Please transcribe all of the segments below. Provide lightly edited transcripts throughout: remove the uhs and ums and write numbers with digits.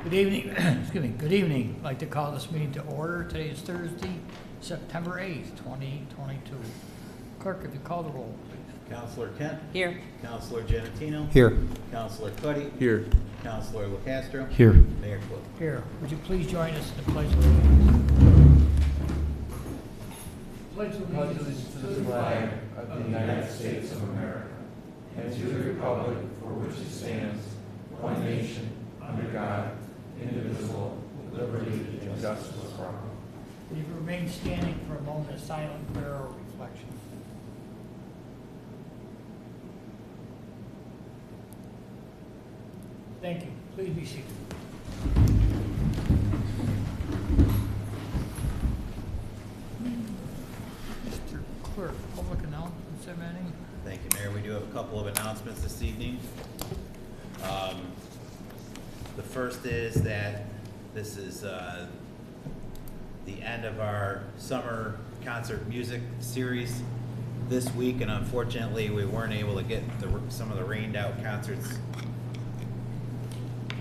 Good evening. Excuse me. Good evening. I'd like to call this meeting to order. Today is Thursday, September 8th, 2022. Clerk, if you call the roll, please. Councilor Kent. Here. Councilor Giannettino. Here. Councilor Cuddy. Here. Councilor Locastro. Here. Mayor Quill. Here. Would you please join us in the pledge of allegiance? Pledge allegiance to the flag of the United States of America and to the republic for which it stands, one nation, under God, indivisible, with liberty and justice for all. Will you remain standing for a moment of silent prayer or reflection? Thank you. Please be seated. Mr. Clerk, public announcements, have any? Thank you, Mayor. We do have a couple of announcements this evening. The first is that this is the end of our summer concert music series this week, and unfortunately we weren't able to get some of the rained out concerts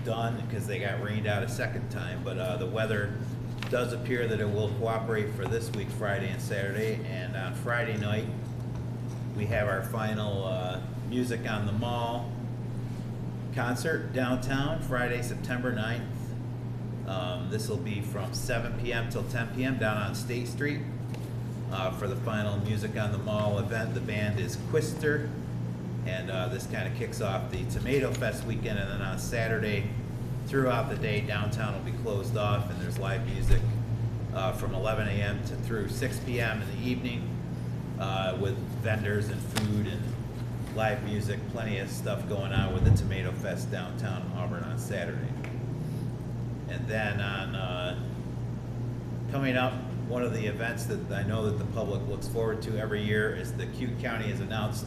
done because they got rained out a second time, but the weather does appear that it will cooperate for this week, Friday and Saturday. And on Friday night we have our final Music on the Mall concert downtown, Friday, September 9th. This will be from 7 p.m. till 10 p.m. down on State Street. For the final Music on the Mall event, the band is Quister, and this kind of kicks off the Tomato Fest weekend. And then on Saturday, throughout the day, downtown will be closed off, and there's live music from 11 a.m. through 6 p.m. in the evening, with vendors and food and live music, plenty of stuff going on with the Tomato Fest downtown Auburn on Saturday. And then on coming up, one of the events that I know that the public looks forward to every year is the Cute County has announced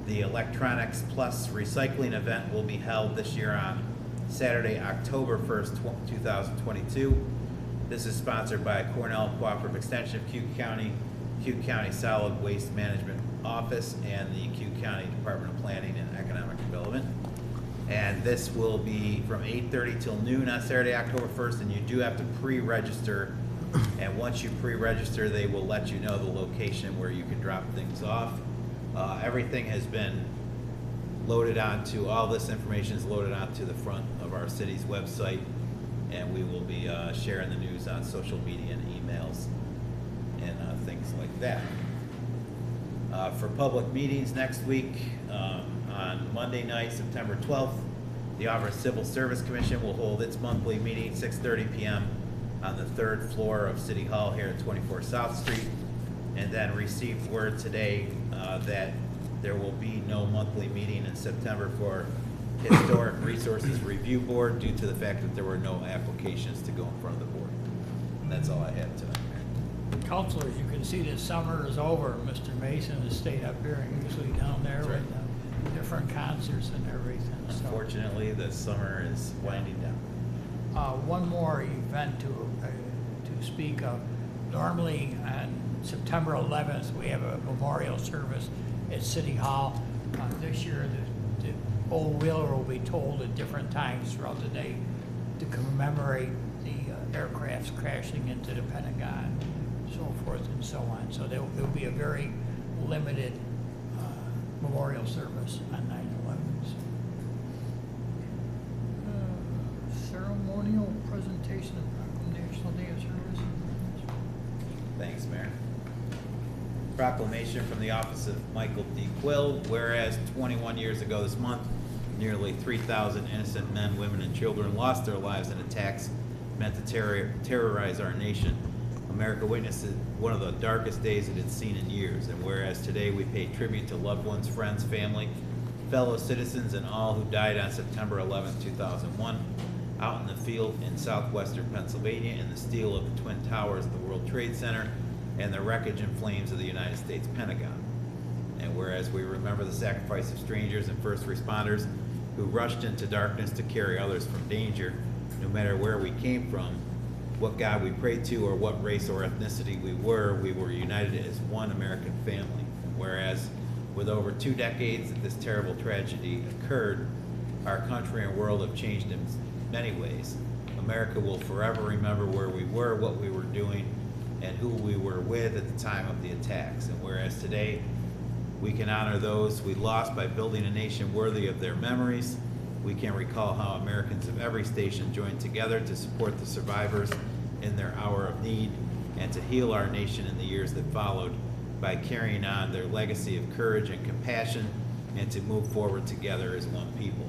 the Electronics Plus Recycling event will be held this year on Saturday, October 1st, 2022. This is sponsored by Cornell Cooperative Extension of Cute County Solid Waste Management Office, and the Cute County Department of Planning and Economic Development. And this will be from 8:30 till noon on Saturday, October 1st, and you do have to pre-register. And once you pre-register, they will let you know the location where you can drop things off. Everything has been loaded onto, all this information is loaded onto the front of our city's website, and we will be sharing the news on social media and emails and things like that. For public meetings next week, on Monday night, September 12th, the Auburn Civil Service Commission will hold its monthly meeting, 6:30 p.m. on the 3rd floor of City Hall here at 24 South Street. And then received word today that there will be no monthly meeting in September for Historic Resources Review Board due to the fact that there were no applications to go in front of the board. And that's all I have tonight. Councilors, you can see that summer is over. Mr. Mason has stayed up here and usually down there That's right. with different concerts and everything. So, Unfortunately, the summer is winding down. one more event to speak of. Normally on September 11th, we have a memorial service at City Hall. This year, the old wheeler will be told at different times throughout the day to commemorate the aircrafts crashing into the Pentagon, so forth and so on. So there will be a very limited memorial service on 9/11. Ceremonial presentation of National Day of Service. Thanks, Mayor. Proclamation from the office of Michael D. Quill. Whereas 21 years ago this month, nearly 3,000 innocent men, women, and children lost their lives in attacks meant to terrorize our nation. America witnessed one of the darkest days it had seen in years. And whereas today we pay tribute to loved ones, friends, family, fellow citizens, and all who died on September 11, 2001, out in the field in southwestern Pennsylvania, in the steel of the Twin Towers of the World Trade Center, and the wreckage and flames of the United States Pentagon. And whereas we remember the sacrifice of strangers and first responders who rushed into darkness to carry others from danger, no matter where we came from, what God we prayed to, or what race or ethnicity we were united as one American family. And whereas with over 2 decades that this terrible tragedy occurred, our country and world have changed in many ways. America will forever remember where we were, what we were doing, and who we were with at the time of the attacks. And whereas today we can honor those we lost by building a nation worthy of their memories, we can recall how Americans of every station joined together to support the survivors in their hour of need and to heal our nation in the years that followed by carrying on their legacy of courage and compassion and to move forward together as one people.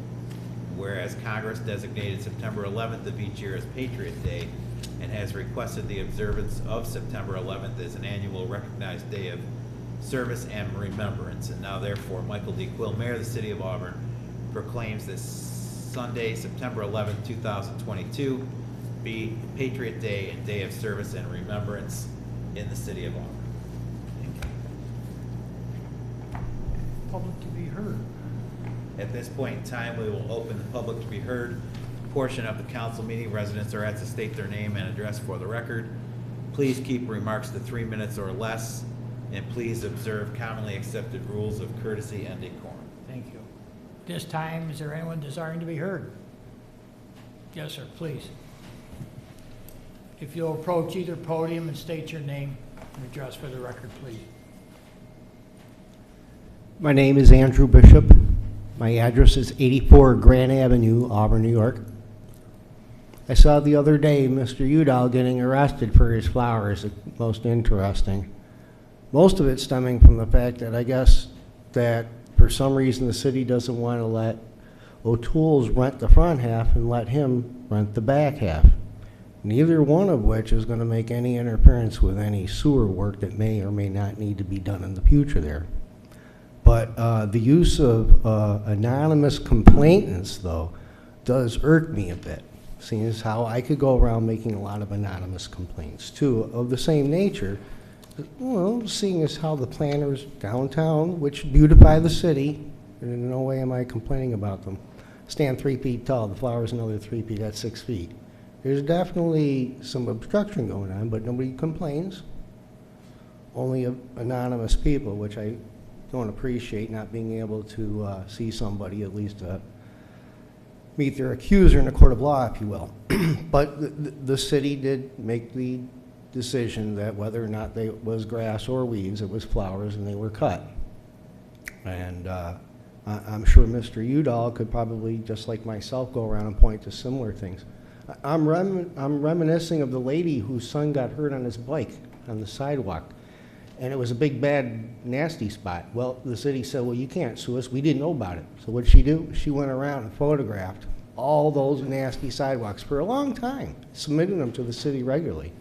Whereas Congress designated September 11th of each year as Patriot Day and has requested the observance of September 11th as an annual recognized day of service and remembrance. And now therefore, Michael D. Quill, Mayor of the City of Auburn, proclaims this Sunday, September 11th, 2022, be Patriot Day and Day of Service and Remembrance in the City of Auburn. Thank you. Public to be heard. At this point in time, we will open the public to be heard portion of the council meeting. Residents are asked to state their name and address for the record. Please keep remarks to 3 minutes or less, and please observe commonly accepted rules of courtesy and decorum. Thank you. This time, is there anyone desiring to be heard? Yes, sir, please. If you'll approach either podium and state your name and address for the record, please. My name is Andrew Bishop. My address is 84 Grand Avenue, Auburn, New York. I saw the other day Mr. Udall getting arrested for his flowers. It's most interesting. Most of it stemming from the fact that I guess that for some reason the city doesn't want to let O'Toole's rent the front half and let him rent the back half. Neither one of which is going to make any interference with any sewer work that may or may not need to be done in the future there. But the use of anonymous complainants, though, does irk me a bit, seeing as how I could go around making a lot of anonymous complaints, too, of the same nature. Well, seeing as how the planners downtown, which beautify the city, and in no way am I complaining about them, stand 3 feet tall, the flower's another 3 feet, that's 6 feet. There's definitely some obstruction going on, but nobody complains. Only anonymous people, which I don't appreciate, not being able to see somebody at least meet their accuser in a court of law, if you will. But the city did make the decision that whether or not they was grass or weeds, it was flowers, and they were cut. And I'm sure Mr. Udall could probably, just like myself, go around and point to similar things. I'm reminiscing of the lady whose son got hurt on his bike on the sidewalk, and it was a big, bad, nasty spot. Well, the city said, well, you can't sue us. We didn't know about it. So what did she do? She went around and photographed all those nasty sidewalks for a long time, submitting them to the city regularly.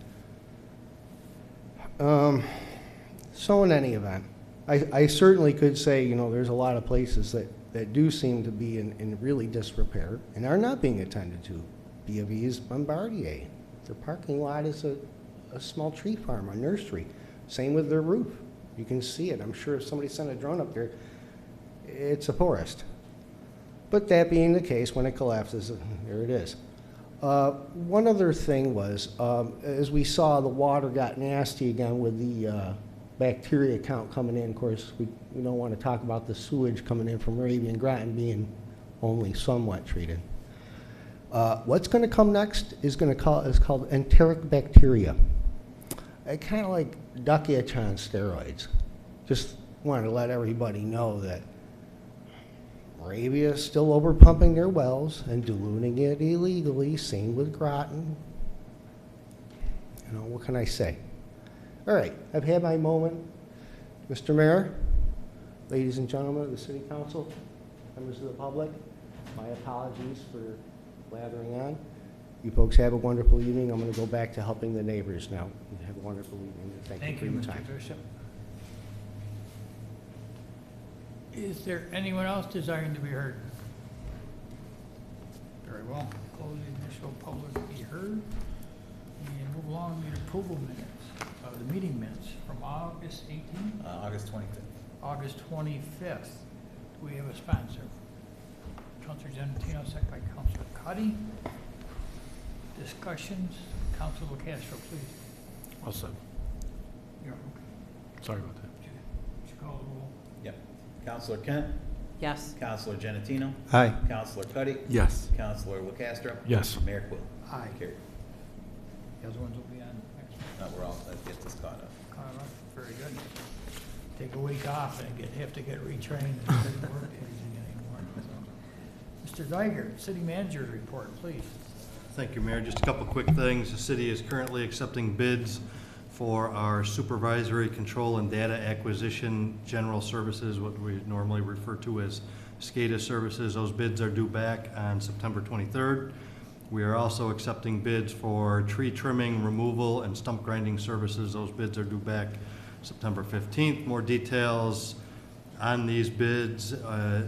So in any event, I certainly could say, you know, there's a lot of places that do seem to be in really disrepair and are not being attended to. B of E's Bombardier. Their parking lot is a small tree farm, a nursery. Same with their roof. You can see it. I'm sure if somebody sent a drone up there, it's a forest. But that being the case, when it collapses, there it is. One other thing was, as we saw, the water got nasty again with the bacteria count coming in. Of course, we don't want to talk about the sewage coming in from Arabian Groton being only somewhat treated. What's going to come next is called enteric bacteria. Kind of like duck itch on steroids. Just wanted to let everybody know that Moravia is still overpumping their wells and diluting it illegally. Same with Groton. You know, what can I say? All right, I've had my moment. Mr. Mayor, ladies and gentlemen of the City Council, members of the public, my apologies for blathering on. You folks have a wonderful evening. I'm going to go back to helping the neighbors now. Have a wonderful evening. Thank you for your time. Mr. Bishop. Is there anyone else desiring to be heard? Very well. Close the initial public to be heard. And move along to the approval minutes, the meeting minutes from August 18th, August 25th. August 25th. Do we have a sponsor? Councilor Giannettino, second by Councilor Cuddy. Discussions. Councilor Locastro, please. All set. You're okay. Sorry about that. Would you call the roll? Yep. Councilor Kent, Yes. Councilor Giannettino. Aye. Councilor Cuddy. Yes. Councilor Locastro. Yes. Mayor Quill. Aye. Carried. The other ones will be on next week. No, we're all, that gets us caught up. Very good. Take a week off and have to get retrained and couldn't work anything anymore. So. Mr. Geiger, City Manager's report, please. Thank you, Mayor. Just a couple quick things. The city is currently accepting bids for our supervisory control and data acquisition general services, what we normally refer to as SCADA services. Those bids are due back on September 23rd. We are also accepting bids for tree trimming, removal, and stump grinding services. Those bids are due back September 15th. More details on these bids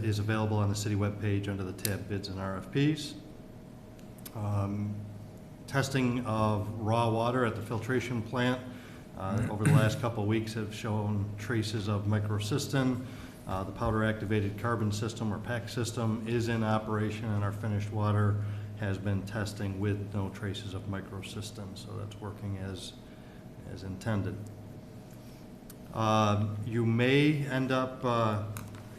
is available on the city webpage under the tab Bids and RFPs. Testing of raw water at the filtration plant over the last couple of weeks have shown traces of microcystin. The powder activated carbon system or PAC system is in operation, and our finished water has been testing with no traces of microcystin, so that's working as intended. You may end up,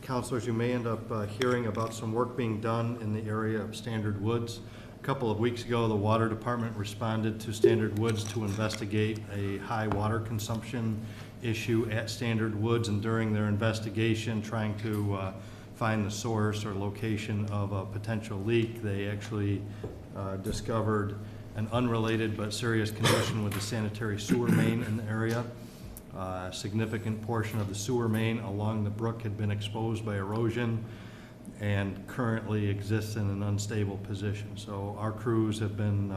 councilors, hearing about some work being done in the area of Standard Woods. A couple of weeks ago, the Water Department responded to Standard Woods to investigate a high water consumption issue at Standard Woods, and during their investigation, trying to find the source or location of a potential leak, they actually discovered an unrelated but serious condition with the sanitary sewer main in the area. A significant portion of the sewer main along the brook had been exposed by erosion and currently exists in an unstable position. So our crews have been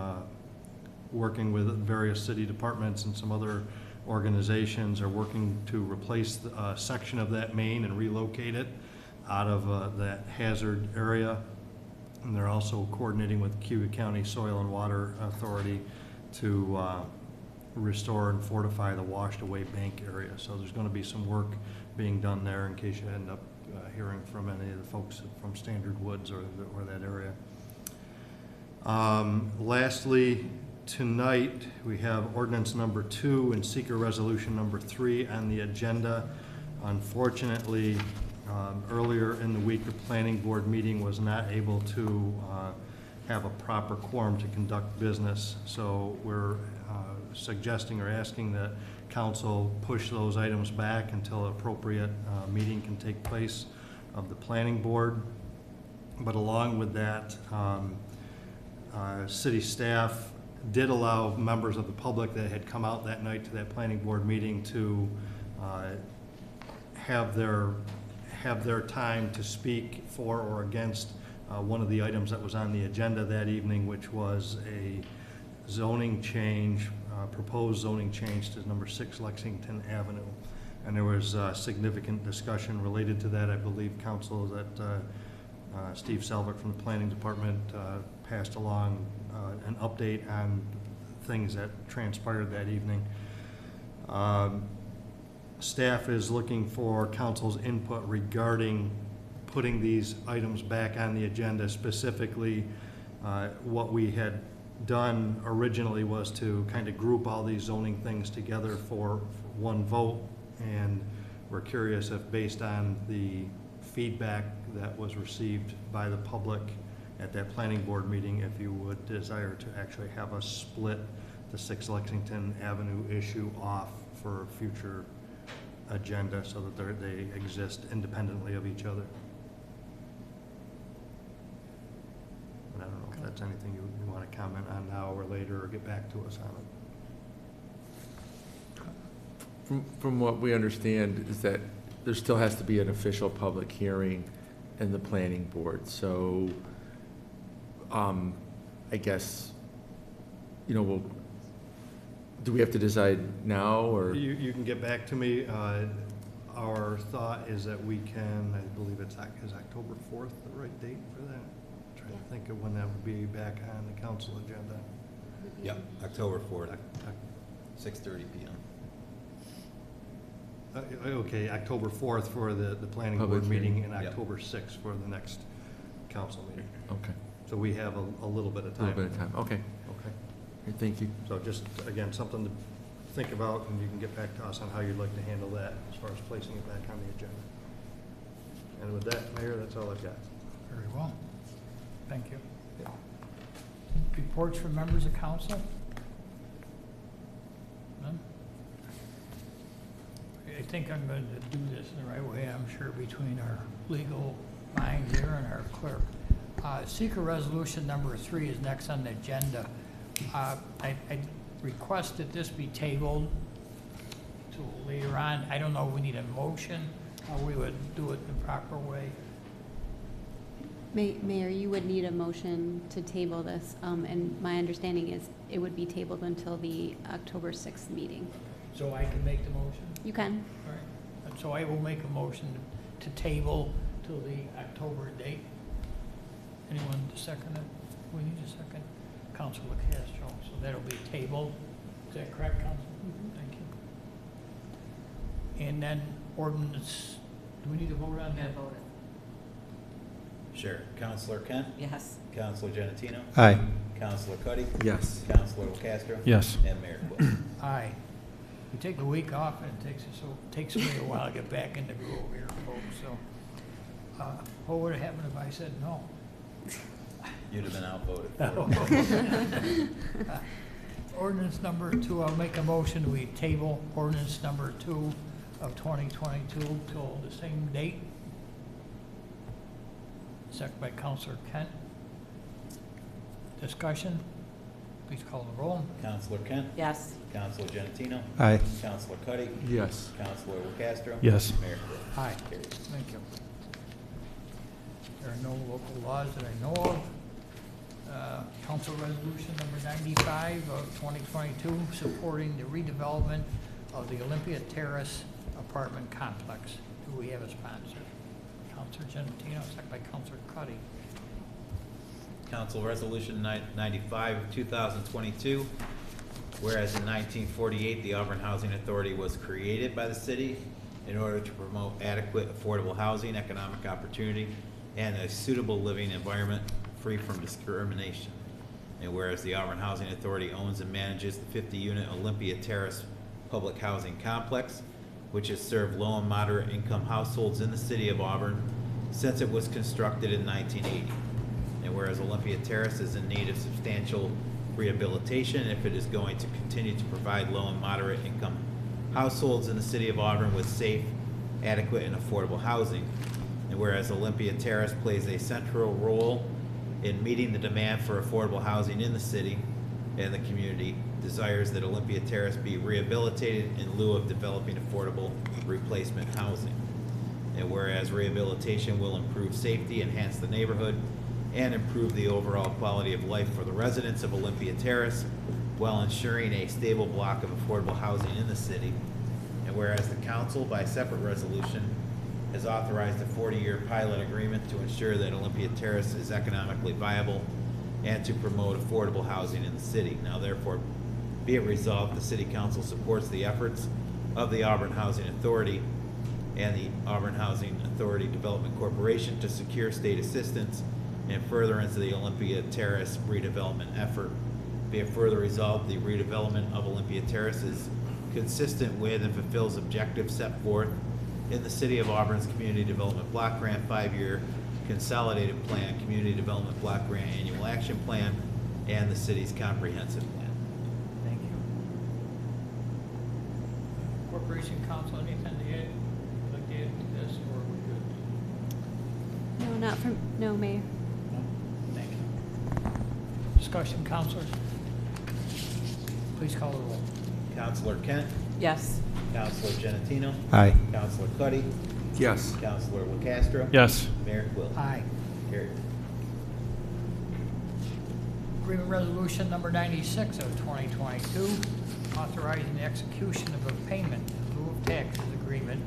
working with various city departments and some other organizations are working to replace a section of that main and relocate it out of that hazard area. And they're also coordinating with Cuyahoga County Soil and Water Authority to restore and fortify the washed away bank area. So there's going to be some work being done there in case you end up hearing from any of the folks from Standard Woods or that area. Lastly, tonight we have ordinance number 2 and seeker resolution number 3 on the agenda. Unfortunately, earlier in the week, the planning board meeting was not able to have a proper quorum to conduct business. So we're suggesting or asking that council push those items back until an appropriate meeting can take place of the planning board. But along with that, city staff did allow members of the public that had come out that night to that planning board meeting to have their time to speak for or against one of the items that was on the agenda that evening, which was a zoning change, proposed zoning change to number 6 Lexington Avenue. And there was significant discussion related to that. I believe council that Steve Selvik from the planning department passed along an update on things that transpired that evening. Staff is looking for council's input regarding putting these items back on the agenda. Specifically, what we had done originally was to kind of group all these zoning things together for one vote, and we're curious if, based on the feedback that was received by the public at that planning board meeting, if you would desire to actually have us split the 6 Lexington Avenue issue off for a future agenda so that they exist independently of each other. And I don't know if that's anything you want to comment on now or later, or get back to us on it. From what we understand is that there still has to be an official public hearing in the planning board. So I guess, do we have to decide now, or? You can get back to me. Our thought is that we can, I believe is October 4th the right date for that? I'm trying to think of when that would be back on the council agenda. Yep, October 4th, 6:30 p.m. Okay, October 4th for the planning Public board meeting, hearing. and Yep. October 6th for the next council meeting. Okay, So we have a little bit of a time. little bit of time. Okay, Okay. thank you. So just, again, something to think about, and you can get back to us on how you'd like to handle that as far as placing it back on the agenda. And with that, Mayor, that's all I've got. Very well. Thank you. Reports from members of council? None? I think I'm going to do this in the right way, I'm sure, between our legal mind here and our clerk. Seeker resolution number 3 is next on the agenda. I request that this be tabled to later on. I don't know if we need a motion, how we would do it the proper way. Mayor, you would need a motion to table this, and my understanding is it would be tabled until the October 6th meeting. So I can make the motion? You can. All right. And so I will make a motion to table till the October date. Anyone to second it? We need a second. Councilor Castro, so that'll be tabled. Is that correct, Council? Thank you. And then ordinance, do we need to vote on that? Sure. Councilor Kent? Yes. Councilor Giannettino? Aye. Councilor Cuddy? Yes. Councilor Locastro? Yes. And Mayor Quill. Aye. We take a week off and it takes me a while to get back in the groove here, folks, so. What would have happened if I said no? You'd have been outvoted. Ordinance number 2, I'll make a motion, we table ordinance number 2 of 2022 till the same date. Second by Councilor Kent. Discussion? Please call the roll. Councilor Kent? Yes. Councilor Giannettino? Aye. Councilor Cuddy? Yes. Councilor Locastro? Yes. Mayor Quill. Aye. Carries. Thank you. There are no local laws that I know of. Council resolution number 95 of 2022, supporting the redevelopment of the Olympia Terrace apartment complex. Do we have a sponsor? Councilor Giannettino, second by Councilor Cuddy. Council Resolution 95 of 2022, whereas in 1948, the Auburn Housing Authority was created by the city in order to promote adequate, affordable housing, economic opportunity, and a suitable living environment free from discrimination. And whereas the Auburn Housing Authority owns and manages the 50-unit Olympia Terrace public housing complex, which has served low and moderate income households in the city of Auburn since it was constructed in 1980. And whereas Olympia Terrace is in need of substantial rehabilitation if it is going to continue to provide low and moderate income households in the city of Auburn with safe, adequate, and affordable housing. And whereas Olympia Terrace plays a central role in meeting the demand for affordable housing in the city, and the community desires that Olympia Terrace be rehabilitated in lieu of developing affordable replacement housing. And whereas rehabilitation will improve safety, enhance the neighborhood, and improve the overall quality of life for the residents of Olympia Terrace while ensuring a stable block of affordable housing in the city. And whereas the council, by separate resolution, has authorized a 40-year pilot agreement to ensure that Olympia Terrace is economically viable and to promote affordable housing in the city. Now therefore, be it resolved, the City Council supports the efforts of the Auburn Housing Authority and the Auburn Housing Authority Development Corporation to secure state assistance and furtherance of the Olympia Terrace redevelopment effort. Be it further resolved, the redevelopment of Olympia Terrace is consistent with and fulfills objectives set forth in the City of Auburn's Community Development Block Grant 5-year Consolidated Plan, Community Development Block Grant Annual Action Plan, and the city's comprehensive plan. Thank you. Corporation Council, anything to add? Would like to add to this, or are we good? No, Mayor. No? Thank you. Discussion, councilors? Please call the roll. Councilor Kent? Yes. Councilor Giannettino? Aye. Councilor Cuddy? Yes. Councilor Locastro? Yes. Mayor Quill. Aye. Carried. Agreement resolution number 96 of 2022, authorizing the execution of a payment in lieu of taxes agreement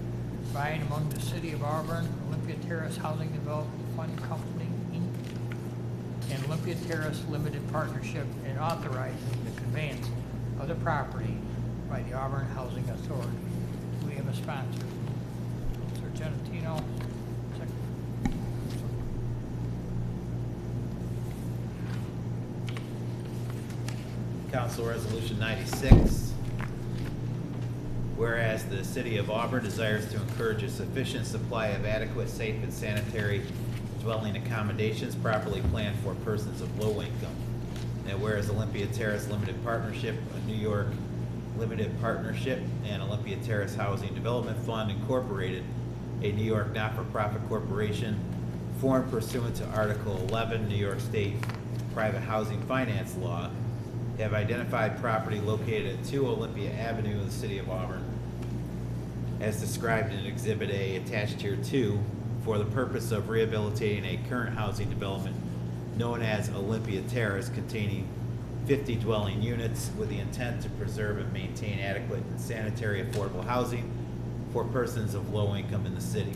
by and among the City of Auburn, Olympia Terrace Housing Development Fund Company, Inc., and Olympia Terrace Limited Partnership, and authorizing the conveyance of the property by the Auburn Housing Authority. We have a sponsor. Councilor Giannettino, second. Council Resolution 96 Whereas the city of Auburn desires to encourage a sufficient supply of adequate, safe, and sanitary dwelling accommodations properly planned for persons of low income. And whereas Olympia Terrace Limited Partnership, a New York Limited Partnership, and Olympia Terrace Housing Development Fund Incorporated, a New York not-for-profit corporation formed pursuant to Article 11 New York State Private Housing Finance Law, have identified property located at 2 Olympia Avenue in the city of Auburn, as described in Exhibit A attached here to, for the purpose of rehabilitating a current housing development known as Olympia Terrace, containing 50 dwelling units with the intent to preserve and maintain adequate and sanitary affordable housing for persons of low income in the city.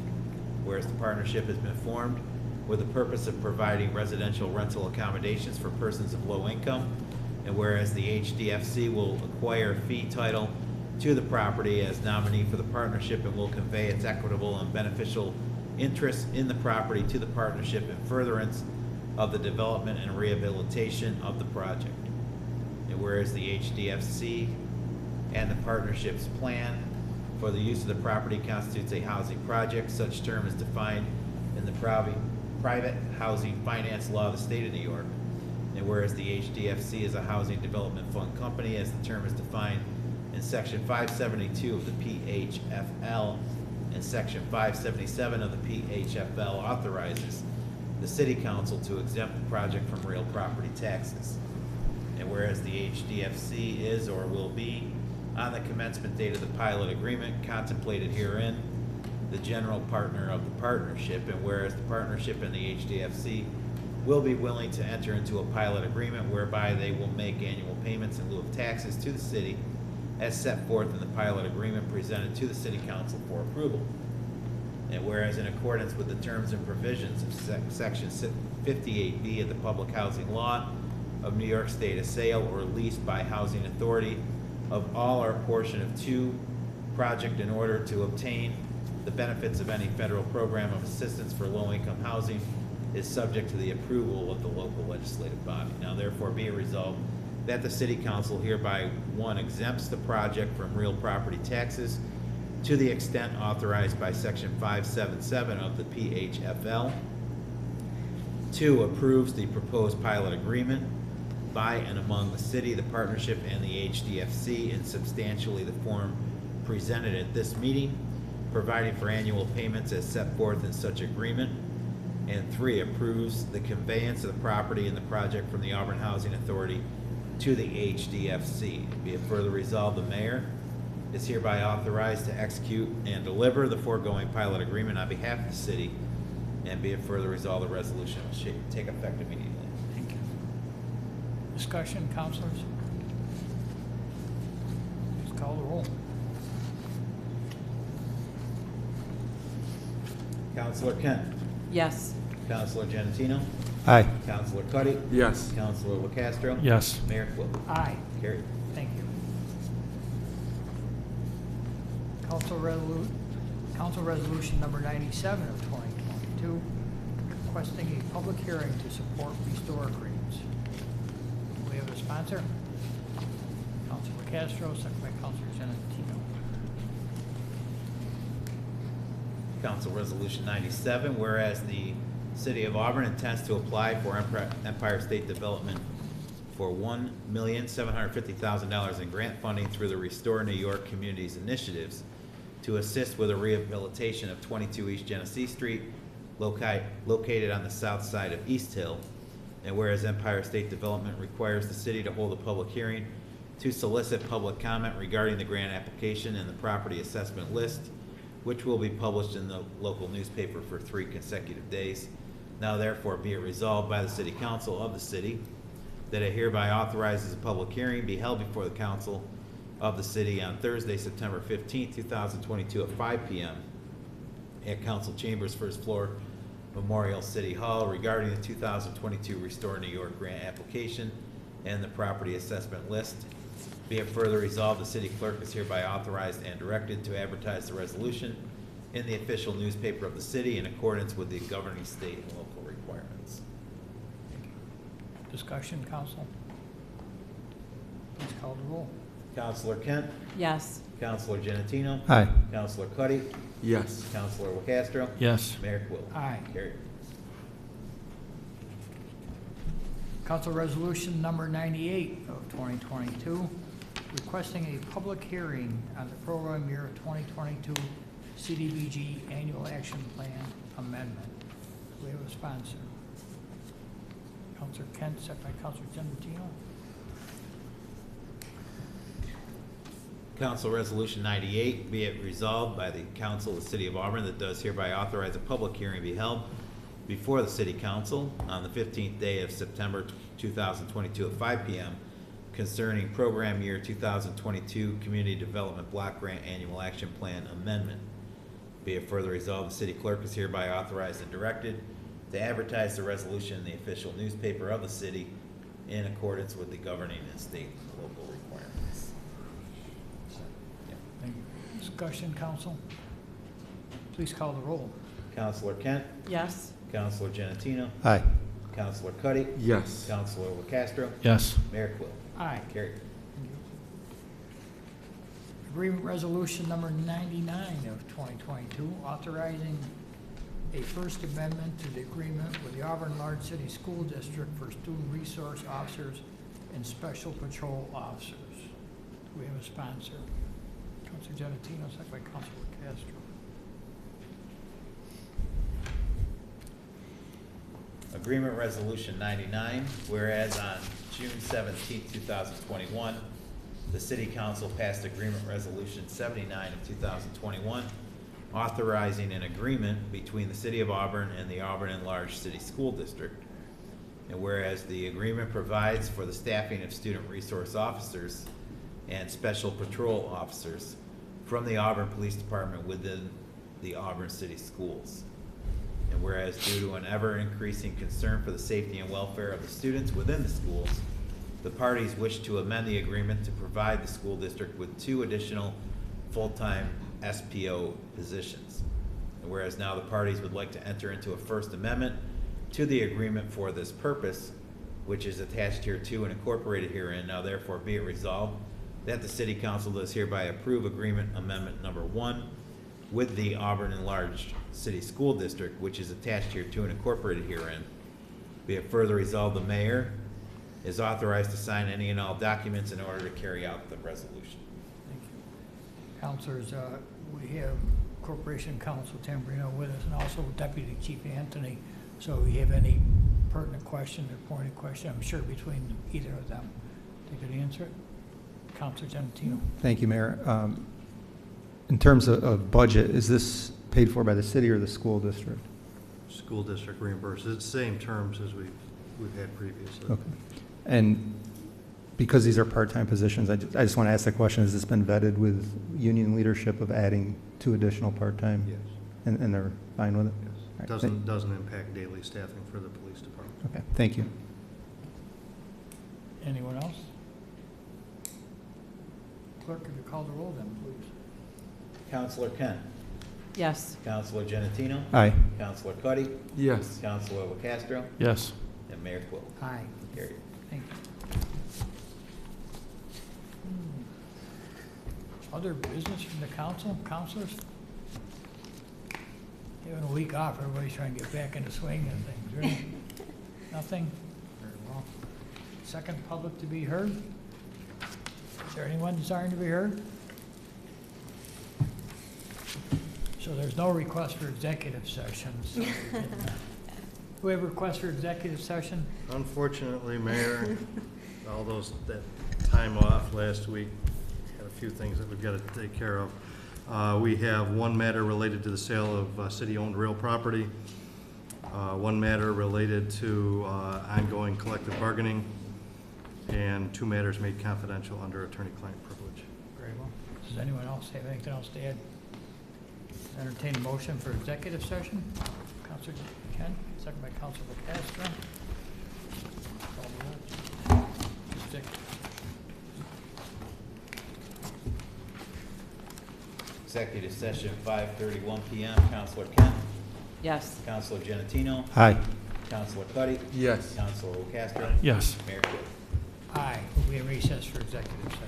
Whereas the partnership has been formed with the purpose of providing residential rental accommodations for persons of low income, and whereas the HDFC will acquire fee title to the property as nominee for the partnership and will convey its equitable and beneficial interest in the property to the partnership in furtherance of the development and rehabilitation of the project. And whereas the HDFC and the partnership's plan for the use of the property constitutes a housing project, such term is defined in the private housing finance law of the state of New York. And whereas the HDFC is a housing development fund company, as the term is defined in section 572 of the PHFL, and section 577 of the PHFL authorizes the city council to exempt the project from real property taxes. And whereas the HDFC is or will be, on the commencement date of the pilot agreement contemplated herein, the general partner of the partnership, and whereas the partnership and the HDFC will be willing to enter into a pilot agreement whereby they will make annual payments in lieu of taxes to the city as set forth in the pilot agreement presented to the city council for approval. And whereas in accordance with the terms and provisions of section 58B of the Public Housing Law of New York State, a sale or lease by housing authority of all or portion of 2 project in order to obtain the benefits of any federal program of assistance for low-income housing is subject to the approval of the local legislative body. Now therefore be it resolved that the city council hereby, 1, exempts the project from real property taxes to the extent authorized by section 577 of the PHFL. 2, approves the proposed pilot agreement by and among the city, the partnership, and the HDFC in substantially the form presented at this meeting, providing for annual payments as set forth in such agreement. And 3, approves the conveyance of the property and the project from the Auburn Housing Authority to the HDFC. Be it further resolved, the mayor is hereby authorized to execute and deliver the foregoing pilot agreement on behalf of the city, and be it further resolved, the resolution will take effect immediately. Thank you. Discussion, councilors? Please call the roll. Councilor Kent. Yes. Councilor Giannettino. Aye. Councilor Cuddy. Yes. Councilor Locastro. Yes. Mayor Quill. Aye. Carried. Thank you. Council Resolution number 97 of 2022, requesting a public hearing to support Restore Greens. We have a sponsor, Councilor Castro, second by Councilor Giannettino. Council Resolution 97, whereas the City of Auburn intends to apply for Empire State Development for $1,750,000 in grant funding through the Restore New York Communities Initiatives to assist with the rehabilitation of 22 East Genesee Street, located on the south side of East Hill. And whereas Empire State Development requires the city to hold a public hearing to solicit public comment regarding the grant application and the property assessment list, which will be published in the local newspaper for 3 consecutive days. Now therefore be it resolved by the City Council of the city that it hereby authorizes a public hearing be held before the council of the city on Thursday, September 15th, 2022 at 5 p.m. at Council Chambers, first floor, Memorial City Hall, regarding the 2022 Restore New York grant application and the property assessment list. Be it further resolved, the city clerk is hereby authorized and directed to advertise the resolution in the official newspaper of the city in accordance with the governing state and local requirements. Discussion, council? Please call the roll. Councilor Kent, Yes. Councilor Giannettino, Aye. Councilor Cuddy, Yes. Councilor Locastro, Yes. Mayor Quill. Aye. Carried. Council Resolution Number 98 of 2022, requesting a public hearing on the program year 2022 CDBG Annual Action Plan Amendment. Do we have a sponsor? Councilor Kent, second by Councilor Giannettino. Council Resolution 98, be it resolved by the Council of the City of Auburn that does hereby authorize a public hearing be held before the City Council on the 15th day of September 2022 at 5 p.m. concerning Program Year 2022 Community Development Block Grant Annual Action Plan Amendment. Be it further resolved, the City Clerk is hereby authorized and directed to advertise the resolution in the official newspaper of the city in accordance with the governing and state and local requirements. Thank you. Discussion, council? Please call the roll. Councilor Kent, Yes. Councilor Giannettino, Aye. Councilor Cuddy, Yes. Councilor Locastro, Yes. Mayor Quill. Aye. Carried. Agreement Resolution Number 99 of 2022, authorizing a first amendment to the agreement with the Auburn Large City School District for student resource officers and special patrol officers. Do we have a sponsor? Councilor Giannettino, second by Councilor Castro. Agreement Resolution 99, whereas on June 17, 2021, the City Council passed Agreement Resolution 79 of 2021, authorizing an agreement between the City of Auburn and the Auburn Enlarged City School District. And whereas the agreement provides for the staffing of student resource officers and special patrol officers from the Auburn Police Department within the Auburn City Schools. And whereas due to an ever-increasing concern for the safety and welfare of the students within the schools, the parties wish to amend the agreement to provide the school district with 2 additional full-time SPO positions. And whereas now the parties would like to enter into a first amendment to the agreement for this purpose, which is attached here to and incorporated herein, now therefore be it resolved that the City Council does hereby approve Agreement Amendment Number 1 with the Auburn Enlarged City School District, which is attached here to and incorporated herein. Be it further resolved, the mayor is authorized to sign any and all documents in order to carry out the resolution. Thank you. Councilors, we have Corporation Counsel Tamburino with us and also Deputy Chief Anthony. So if you have any pertinent question or pointed question, I'm sure between either of them, they could answer it. Councilor Giannettino. Thank you, Mayor. In terms of budget, is this paid for by the city or the school district? School district reimburses, it's the same terms as we've had previously. Okay. And because these are part-time positions, I just want to ask the question, has this been vetted with union leadership of adding 2 additional part-time? Yes, And they're fine with it? yes. All right, Doesn't impact daily staffing for the police department. Okay, thank you. Anyone else? Clerk, if you call the roll then, please. Councilor Kent, Yes. Councilor Giannettino, Aye. Councilor Cuddy, Yes. Councilor Locastro, Yes. and Mayor Quill. Aye. Carried. Thank you. Other business from the council, councilors? Having a week off, everybody's trying to get back in the swing of things, really? Nothing? Very well. Second public to be heard? Is there anyone desiring to be heard? So there's no request for executive sessions. Do we have a request for executive session? Unfortunately, Mayor, all that time off last week, got a few things that we've got to take care of. We have one matter related to the sale of city-owned real property, one matter related to ongoing collective bargaining, and 2 matters made confidential under attorney-client privilege. Very well. Does anyone else have anything else to add? Entertain a motion for executive session. Councilor Kent, second by Councilor Castro. Call the roll. Executive session, 5:31 p.m. Councilor Kent, Yes. Councilor Giannettino, Aye. Councilor Cuddy, Yes. Councilor Locastro, Yes. Mayor Quill. Aye. We have recess for executive session.